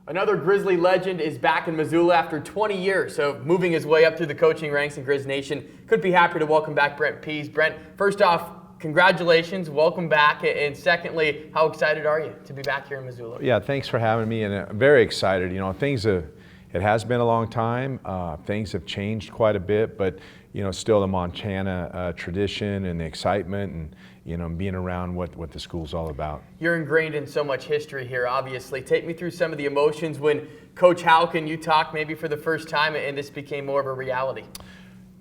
Another Grizzly legend is back in Missoula after 20 years, so moving his way up through the coaching ranks in Griz Nation. Could be happy to welcome back Brent Pease. Brent, first off, congratulations, welcome back, and secondly, how excited are you to be back here in Missoula? Yeah, thanks for having me, and I'm very excited. You know, it has been a long time. Things have changed quite a bit, but you know, still the Montana tradition and the excitement, and you know, being around what the school's all about. You're ingrained in so much history here, obviously. Take me through some of the emotions when Coach Houck and you talked maybe for the first time, and this became more of a reality.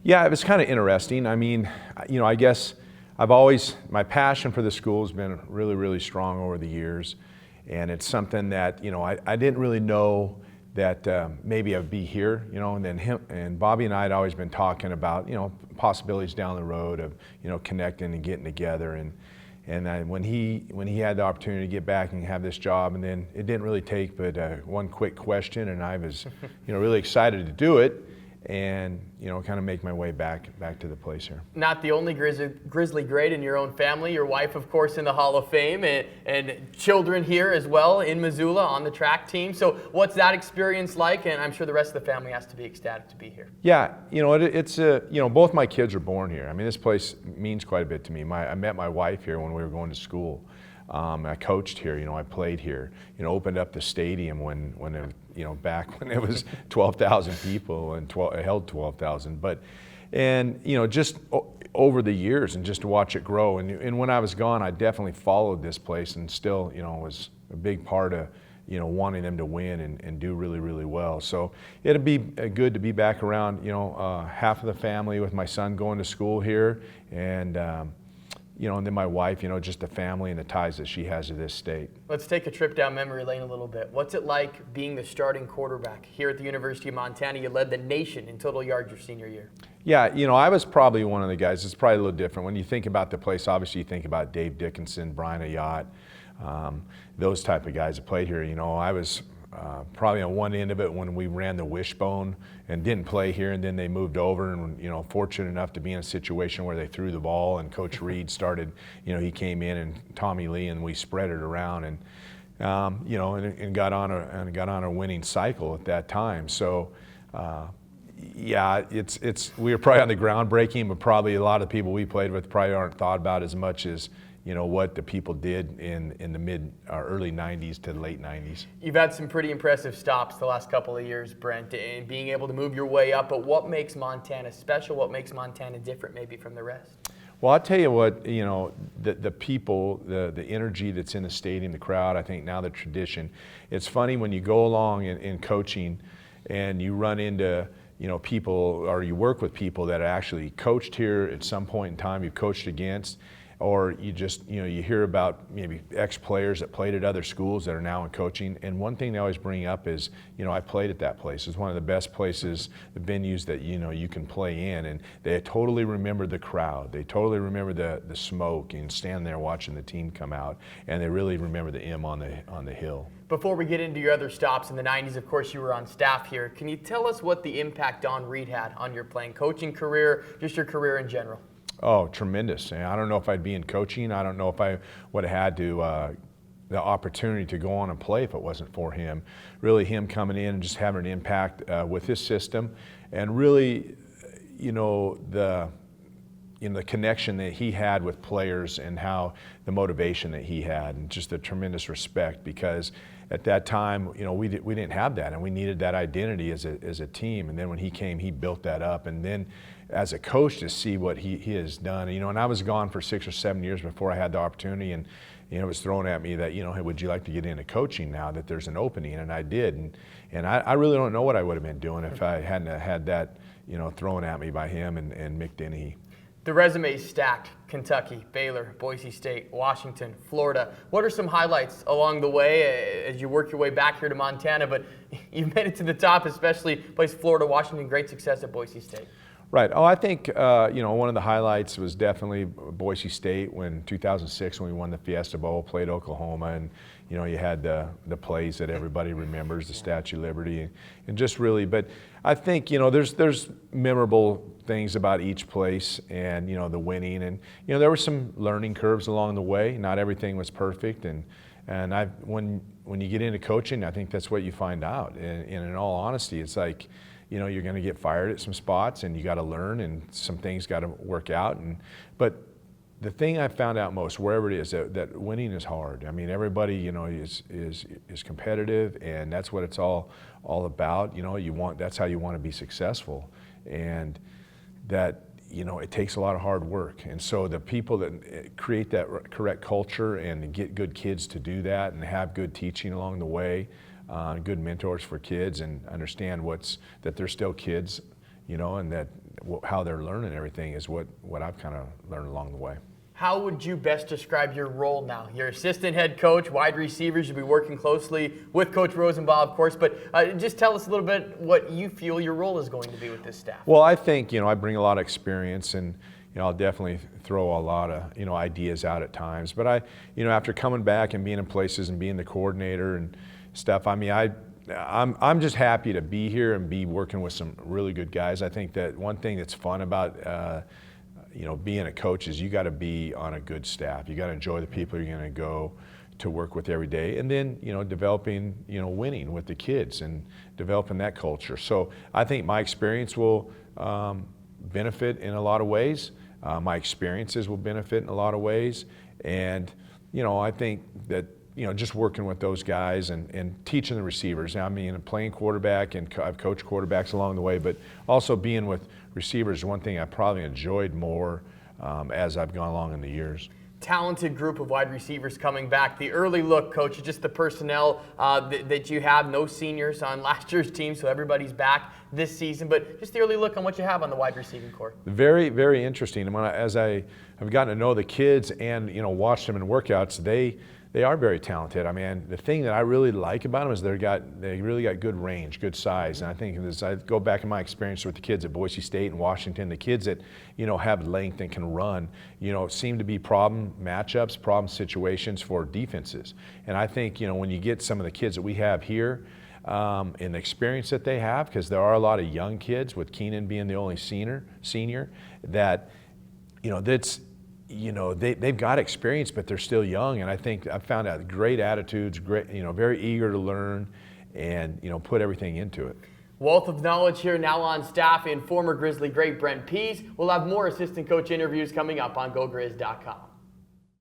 Yeah, it was kind of interesting. I mean, you know, I guess my passion for the school has been really, really strong over the years, and it's something that, you know, I didn't really know that maybe I'd be here, you know, and then him and Bobby and I had always been talking about, you know, possibilities down the road of, you know, connecting and getting together, and when he had the opportunity to get back and have this job, and then it didn't really take but one quick question, and I was, you know, really excited to do it, and you know, kind of make my way back to the place here. Not the only Grizzly great in your own family. Your wife, of course, in the Hall of Fame, and children here as well in Missoula on the track team. So what's that experience like? And I'm sure the rest of the family has to be ecstatic to be here. Yeah, you know, it's you know, both my kids are born here. I mean, this place means quite a bit to me. I met my wife here when we were going to school. I coached here, you know, I played here, you know, opened up the stadium when it, you know, back when it was 12,000 people and it held 12,000. And you know, just over the years and just to watch it grow. And when I was gone, I definitely followed this place and still, you know, was a big part of, you know, wanting them to win and do really, really well. So it'd be good to be back around, you know, half of the family with my son going to school here, and you know, and then my wife, you know, just the family and the ties that she has to this state. Let's take a trip down memory lane a little bit. What's it like being the starting quarterback here at the University of Montana? You led the nation in total yards your senior year. Yeah, you know, I was probably one of the guys. It's probably a little different. When you think about the place, obviously you think about Dave Dickinson, Brian Ayotte, those type of guys that played here. You know, I was probably on one end of it when we ran the wishbone and didn't play here, and then they moved over, and you know, fortunate enough to be in a situation where they threw the ball, and Coach Reid started, you know, he came in, and Tommy Lee, and we spread it around, and you know, and got on a winning cycle at that time. So yeah, we were probably on the groundbreaking, but probably a lot of the people we played with probably aren't thought about as much as, you know, what the people did in the early 90s to the late 90s. You've had some pretty impressive stops the last couple of years, Brent, and being able to move your way up, but what makes Montana special? What makes Montana different maybe from the rest? Well, I'll tell you what, you know, the people, the energy that's in the stadium, the crowd, I think now the tradition. It's funny when you go along in coaching and you run into, you know, people, or you work with people that actually coached here at some point in time, you've coached against, or you just, you know, you hear about maybe ex-players that played at other schools that are now in coaching. And one thing they always bring up is, you know, I played at that place. It's one of the best places, the venues that, you know, you can play in. And they totally remember the crowd. They totally remember the smoke and stand there watching the team come out. And they really remember the M on the hill. Before we get into your other stops in the 90s, of course, you were on staff here. Can you tell us what the impact Don Reid had on your playing coaching career, just your career in general? Oh, tremendous. I don't know if I'd be in coaching. I don't know if I would have had the opportunity to go on and play if it wasn't for him. Really, him coming in and just having an impact with his system, and really, you know, the connection that he had with players, and how the motivation that he had, and just the tremendous respect, because at that time, you know, we didn't have that, and we needed that identity as a team. And then when he came, he built that up. And then as a coach, to see what he has done, you know, and I was gone for 6 or 7 years before I had the opportunity, and you know, it was thrown at me that, you know, hey, would you like to get into coaching now that there's an opening? And I did, and I really don't know what I would have been doing if I hadn't had that, you know, thrown at me by him and Mick Dennehy. The resume is stacked. Kentucky, Baylor, Boise State, Washington, Florida. What are some highlights along the way as you work your way back here to Montana? But you've made it to the top, especially placed Florida, Washington, great success at Boise State. Right. Oh, I think, you know, one of the highlights was definitely Boise State when 2006, when we won the Fiesta Bowl, played Oklahoma, and, you know, you had the plays that everybody remembers, the Statue of Liberty, and just really, but I think, you know, there's memorable things about each place, and, you know, the winning, and, you know, there were some learning curves along the way. Not everything was perfect, and And when you get into coaching, I think that's what you find out. And in all honesty, it's like, you know, you're going to get fired at some spots, and you got to learn, and some things got to work out. But the thing I found out most, wherever it is, that winning is hard. I mean, everybody, you know, is competitive, and that's what it's all about. You know, that's how you want to be successful, and that, you know, it takes a lot of hard work. And so the people that create that correct culture and get good kids to do that, and have good teaching along the way, good mentors for kids, and understand that they're still kids, you know, and that how they're learning everything is what I've kind of learned along the way. How would you best describe your role now? You're assistant head coach, wide receivers. You'll be working closely with Coach Rosenbaugh, of course, but just tell us a little bit what you feel your role is going to be with this staff. Well, I think, you know, I bring a lot of experience, and, you know, I'll definitely throw a lot of, you know, ideas out at times. But you know, after coming back and being in places and being the coordinator and stuff, I mean, I'm just happy to be here and be working with some really good guys. I think that one thing that's fun about you know, being a coach is you got to be on a good staff. You got to enjoy the people you're going to go to work with every day, and then, you know, developing, you know, winning with the kids and developing that culture. So I think my experience will benefit in a lot of ways. My experiences will benefit in a lot of ways, and, you know, I think that, you know, just working with those guys and teaching the receivers. I mean, playing quarterback, and I've coached quarterbacks along the way, but also being with receivers is one thing I probably enjoyed more as I've gone along in the years. Talented group of wide receivers coming back. The early look, Coach, just the personnel that you have. No seniors on last year's team, so everybody's back this season. But just the early look on what you have on the wide receiving corps. Very, very interesting. And as I have gotten to know the kids and, you know, watched them in workouts, they are very talented. I mean, the thing that I really like about them is they really got good range, good size. And I think as I go back in my experience with the kids at Boise State and Washington, the kids that, you know, have length and can run, you know, seem to be problem matchups, problem situations for defenses. And I think, you know, when you get some of the kids that we have here, and the experience that they have, because there are a lot of young kids, with Keenan being the only senior, that, you know, you know, they've got experience, but they're still young. And I think I've found out great attitudes, great, you know, very eager to learn, and, you know, put everything into it. Wealth of knowledge here now on staff in former Grizzly great Brent Pease. We'll have more assistant coach interviews coming up on GoGriz.com.